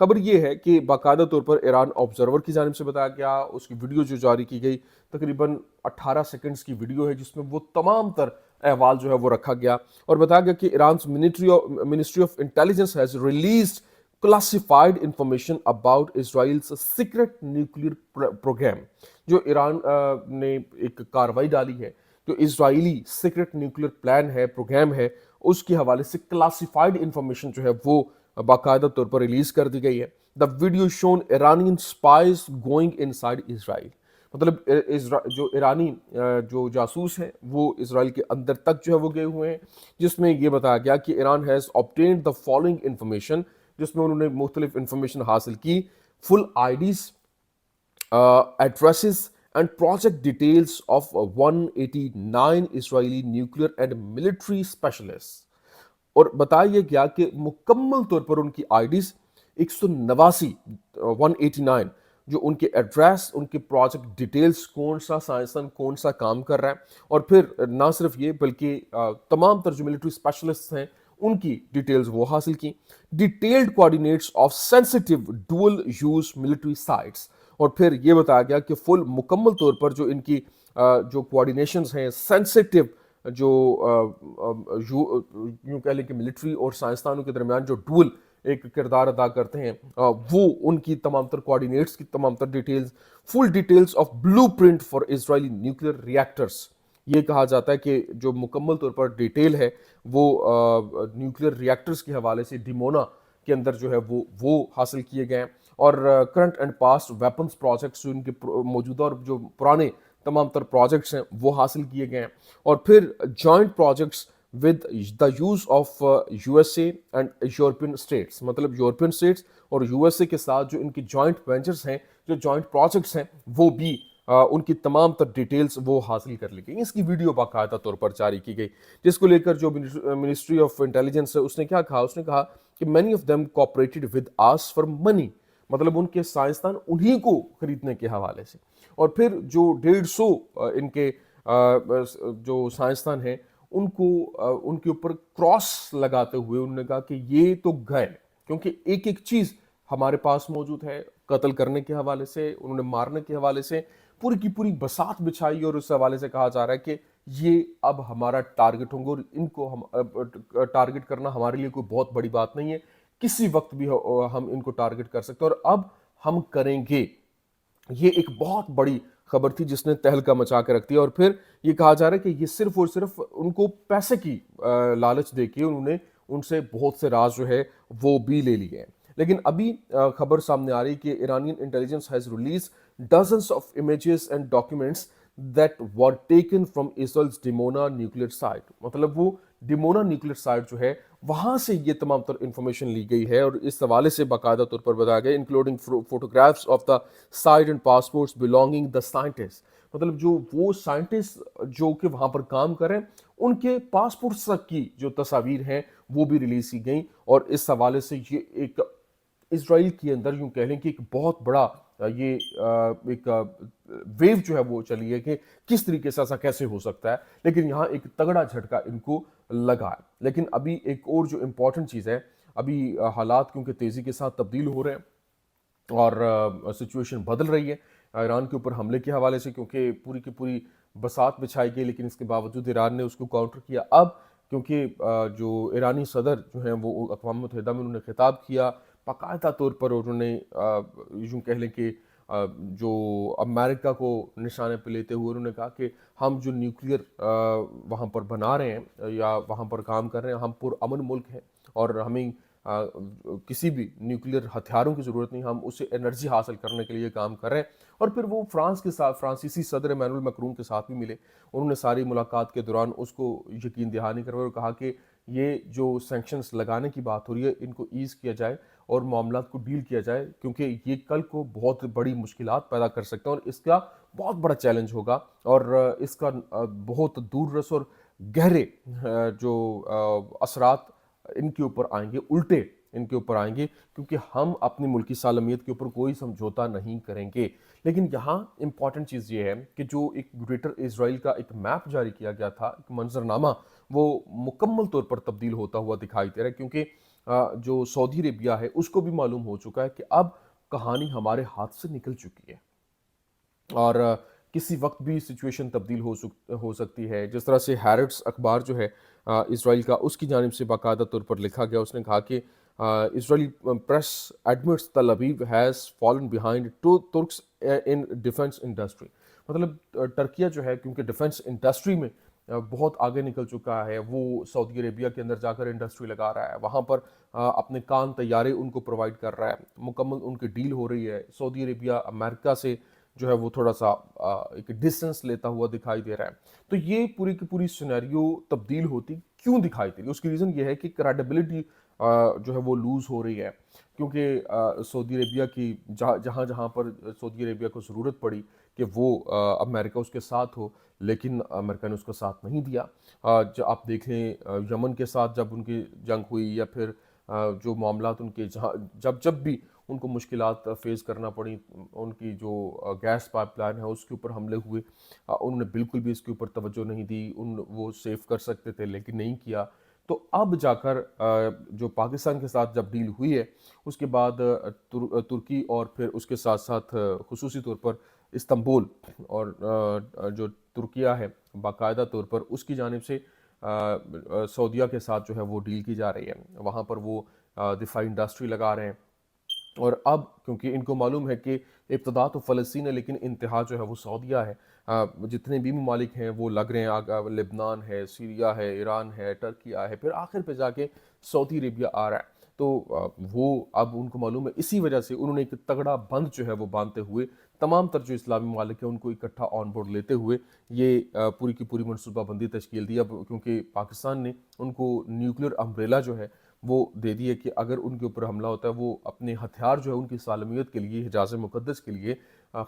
خبر یہ ہے کہ باقاعدہ طور پر ایران آبزرور کی جانب سے بتایا گیا، اس کی ویڈیو جو جاری کی گئی تقریباً 18 سیکنڈز کی ویڈیو ہے، جس میں وہ تمام تر احوال جو ہے وہ رکھا گیا اور بتایا گیا کہ Iran's ministry of intelligence has released classified information about Israel's secret nuclear program. جو ایران نے ایک کاروائی ڈالی ہے، جو اسرائیلی سیکرٹ نیوکلیر پلان ہے، پروگرام ہے، اس کے حوالے سے کلاسیفائڈ انفارمیشن جو ہے وہ باقاعدہ طور پر ریلیز کر دی گئی ہے. The video shown Iranian spies going inside Israel. مطلب جو ایرانی جو جاسوس ہیں وہ اسرائیل کے اندر تک جو ہے وہ گئے ہوئے ہیں، جس میں یہ بتایا گیا کہ Iran has obtained the following information، جس میں انہوں نے مختلف انفارمیشن حاصل کی، full IDs, addresses and project details of 189 Israeli nuclear and military specialists. اور بتایا گیا کہ مکمل طور پر ان کی آئی ڈیز 189 189 جو ان کے ایڈریس، ان کے پروجیکٹ ڈیٹیلز، کون سا سائنسدان کون سا کام کر رہا ہے، اور پھر نہ صرف یہ بلکہ تمام تر جو ملٹری اسپیشلسٹ ہیں ان کی ڈیٹیلز وہ حاصل کی. Detailed coordinates of sensitive dual use military sites. اور پھر یہ بتایا گیا کہ فل مکمل طور پر جو ان کی جو کوآرڈینیشنز ہیں سینسٹیو جو یوں کہہ لیں کہ ملٹری اور سائنسدانوں کے درمیان جو ڈوئل ایک کردار ادا کرتے ہیں، وہ ان کی تمام تر کوآرڈینیٹس کی تمام تر details, full details of blueprint for Israeli nuclear reactors. یہ کہا جاتا ہے کہ جو مکمل طور پر ڈیٹیل ہے وہ نیوکلیئر ریئیکٹرز کے حوالے سے ڈیمونا کے اندر جو ہے وہ حاصل کیے گئے ہیں. اور current and past weapons projects جو ان کے موجودہ اور جو پرانے تمام تر پروجیکٹس ہیں وہ حاصل کیے گئے ہیں. اور پھر joint projects with the use of U S A and European states. مطلب یورپین اسٹیٹس اور یو ایس اے کے ساتھ جو ان کی جوائنٹ وینچرز ہیں، جو جوائنٹ پروجیکٹس ہیں، وہ بھی ان کی تمام تر ڈیٹیلز وہ حاصل کر لی گئی. اس کی ویڈیو باقاعدہ طور پر جاری کی گئی، جس کو لے کر جو منسٹری آف انٹیلیجنس ہے اس نے کیا کہا، اس نے کہا کہ many of them cooperated with us for money. مطلب ان کے سائنسدان انہی کو خریدنے کے حوالے سے. اور پھر جو 150 ان کے جو سائنسدان ہیں ان کو ان کے اوپر کراس لگاتے ہوئے انہوں نے کہا کہ یہ تو گئے، کیونکہ ایک ایک چیز ہمارے پاس موجود ہے. قتل کرنے کے حوالے سے، انہوں نے مارنے کے حوالے سے پوری کی پوری بساط بچھائی، اور اس حوالے سے کہا جا رہا ہے کہ یہ اب ہمارا ٹارگٹ ہوں گے، اور ان کو ہم ٹارگٹ کرنا ہمارے لیے کوئی بہت بڑی بات نہیں ہے، کسی وقت بھی ہم ان کو ٹارگٹ کر سکتے ہیں، اور اب ہم کریں گے. یہ ایک بہت بڑی خبر تھی جس نے تہلکہ مچا کے رکھ دیا. اور پھر یہ کہا جا رہا ہے کہ یہ صرف اور صرف ان کو پیسے کی لالچ دے کے انہوں نے ان سے بہت سے راز جو ہے وہ بھی لے لیے ہیں. لیکن ابھی خبر سامنے آ رہی کہ Iranian intelligence has release dozens of images and documents that were taken from Israel's Dimona nuclear site. مطلب وہ ڈیمونا نیوکلیئر سائٹ جو ہے وہاں سے یہ تمام تر انفارمیشن لی گئی ہے، اور اس حوالے سے باقاعدہ طور پر بتایا گیا including photographs of the site and passports belonging the scientist. مطلب جو وہ سائنٹسٹ جو کہ وہاں پر کام کریں ان کے پاسپورٹس تک کی جو تصاویر ہیں وہ بھی ریلیز کی گئیں. اور اس حوالے سے یہ ایک اسرائیل کے اندر یوں کہہ لیں کہ ایک بہت بڑا یہ ایک ویو جو ہے وہ چلی ہے کہ کس طریقے سے ایسا کیسے ہو سکتا ہے. لیکن یہاں ایک تگڑا جھٹکا ان کو لگا ہے. لیکن ابھی ایک اور جو امپورٹنٹ چیز ہے، ابھی حالات کیونکہ تیزی کے ساتھ تبدیل ہو رہے ہیں اور سچویشن بدل رہی ہے ایران کے اوپر حملے کے حوالے سے، کیونکہ پوری کی پوری بساط بچھائی گئی، لیکن اس کے باوجود ایران نے اس کو کاؤنٹر کیا. اب کیونکہ جو ایرانی صدر جو ہیں وہ اقوام متحدہ میں انہوں نے خطاب کیا باقاعدہ طور پر، انہوں نے یوں کہہ لیں کہ جو امریکہ کو نشانے پہ لیتے ہوئے انہوں نے کہا کہ ہم جو نیوکلیئر وہاں پر بنا رہے ہیں یا وہاں پر کام کر رہے ہیں، ہم پرامن ملک ہیں اور ہمیں کسی بھی نیوکلیئر ہتھیاروں کی ضرورت نہیں، ہم اسے انرجی حاصل کرنے کے لیے کام کر رہے ہیں. اور پھر وہ فرانس کے ساتھ فرانسیسی صدر ایمینوئل میکرون کے ساتھ بھی ملے. انہوں نے ساری ملاقات کے دوران اس کو یقین دہانی کروائی اور کہا کہ یہ جو سینکشنز لگانے کی بات ہو رہی ہے ان کو ایز کیا جائے اور معاملات کو ڈیل کیا جائے، کیونکہ یہ کل کو بہت بڑی مشکلات پیدا کر سکتے ہیں اور اس کا بہت بڑا چیلنج ہوگا، اور اس کا بہت دور رس اور گہرے جو اثرات ان کے اوپر آئیں گے، الٹے ان کے اوپر آئیں گے، کیونکہ ہم اپنی ملکی سالمیت کے اوپر کوئی سمجھوتا نہیں کریں گے. لیکن یہاں امپورٹنٹ چیز یہ ہے کہ جو ایک گریٹر اسرائیل کا ایک میپ جاری کیا گیا تھا، ایک منظرنامہ، وہ مکمل طور پر تبدیل ہوتا ہوا دکھائی دے رہا ہے. کیونکہ جو سعودی عربیہ ہے اس کو بھی معلوم ہو چکا ہے کہ اب کہانی ہمارے ہاتھ سے نکل چکی ہے، اور کسی وقت بھی سچویشن تبدیل ہو سکتی ہے۔ جس طرح سے ہیرٹس اخبار جو ہے اسرائیل کا، اس کی جانب سے باقاعدہ طور پر لکھا گیا، اس نے کہا کہ اسرائیلی press admits Tel Aviv has fallen behind to Turks in defence industry. مطلب ٹرکیہ جو ہے کیونکہ ڈیفنس انڈسٹری میں بہت آگے نکل چکا ہے، وہ سعودی عربیہ کے اندر جا کر انڈسٹری لگا رہا ہے، وہاں پر اپنے کان طیارے ان کو پرووائڈ کر رہا ہے، مکمل ان کی ڈیل ہو رہی ہے۔ سعودی عربیہ امریکہ سے جو ہے وہ تھوڑا سا ایک ڈسٹنس لیتا ہوا دکھائی دے رہا ہے۔ تو یہ پوری کی پوری سینیریو تبدیل ہوتی کیوں دکھائی دے رہی ہے؟ اس کی ریزن یہ ہے کہ کریڈیبلٹی جو ہے وہ لوز ہو رہی ہے، کیونکہ سعودی عربیہ کی جہاں جہاں پر سعودی عربیہ کو ضرورت پڑی کہ وہ امریکہ اس کے ساتھ ہو، لیکن امریکہ نے اس کا ساتھ نہیں دیا۔ جو آپ دیکھیں یمن کے ساتھ جب ان کی جنگ ہوئی، یا پھر جو معاملات ان کے جب بھی ان کو مشکلات فیس کرنا پڑی، ان کی جو گیس پائپ لائن ہے اس کے اوپر حملے ہوئے، انہوں نے بالکل بھی اس کے اوپر توجہ نہیں دی، وہ سیف کر سکتے تھے لیکن نہیں کیا۔ تو اب جا کر جو پاکستان کے ساتھ جب ڈیل ہوئی ہے، اس کے بعد ترکی اور پھر اس کے ساتھ ساتھ خصوصی طور پر استنبول اور جو ترکیہ ہے باقاعدہ طور پر اس کی جانب سے سعودیہ کے ساتھ جو ہے وہ ڈیل کی جا رہی ہے، وہاں پر وہ دفاعی انڈسٹری لگا رہے ہیں۔ اور اب کیونکہ ان کو معلوم ہے کہ ابتدا تو فلسطین ہے لیکن انتہا جو ہے وہ سعودیہ ہے، جتنے بھی ممالک ہیں وہ لگ رہے ہیں، لبنان ہے، سیریا ہے، ایران ہے، ٹرکیہ ہے، پھر آخر پہ جا کے سعودی عربیہ آ رہا ہے۔ تو وہ اب ان کو معلوم ہے، اسی وجہ سے انہوں نے ایک تگڑا بند جو ہے وہ باندھتے ہوئے تمام تر جو اسلامی ممالک ہیں ان کو اکٹھا آن بورڈ لیتے ہوئے یہ پوری کی پوری منصوبہ بندی تشکیل دی۔ اب کیونکہ پاکستان نے ان کو نیوکلیر امبریلا جو ہے وہ دے دی ہے کہ اگر ان کے اوپر حملہ ہوتا ہے، وہ اپنے ہتھیار جو ہے ان کی سالمیت کے لیے، حجاز مقدس کے لیے،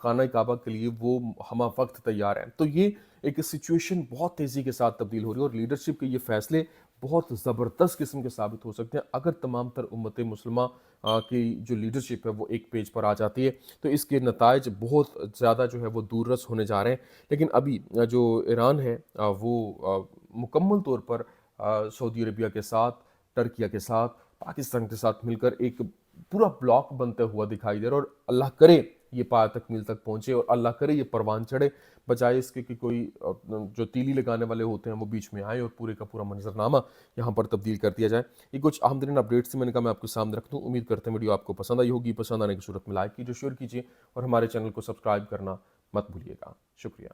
خانہ کعبہ کے لیے وہ ہمہ وقت تیار ہیں۔ تو یہ ایک سچویشن بہت تیزی کے ساتھ تبدیل ہو رہی ہے، اور لیڈرشپ کے یہ فیصلے بہت زبردست قسم کے ثابت ہو سکتے ہیں اگر تمام تر امت مسلمہ کی جو لیڈرشپ ہے وہ ایک پیج پر آ جاتی ہے، تو اس کے نتائج بہت زیادہ جو ہے وہ دور رس ہونے جا رہے ہیں۔ لیکن ابھی جو ایران ہے وہ مکمل طور پر سعودی عربیہ کے ساتھ، ٹرکیہ کے ساتھ، پاکستان کے ساتھ مل کر ایک پورا بلاک بنتے ہوا دکھائی دے رہا ہے، اور اللہ کرے یہ پایہ تکمیل تک پہنچے، اور اللہ کرے یہ پروان چڑھے، بجائے اس کے کہ کوئی جو تیلی لگانے والے ہوتے ہیں وہ بیچ میں آئے اور پورے کا پورا منظرنامہ یہاں پر تبدیل کر دیا جائے۔ یہ کچھ اہم ترین اپڈیٹس تھی، میں نے کہا میں آپ کے سامنے رکھ دوں۔ امید کرتے ہیں ویڈیو آپ کو پسند آئی ہوگی، پسند آنے کی صورت میں لائک کیجیے، شیئر کیجیے، اور ہمارے چینل کو سبسکرائب کرنا مت بھولیے گا۔ شکریہ۔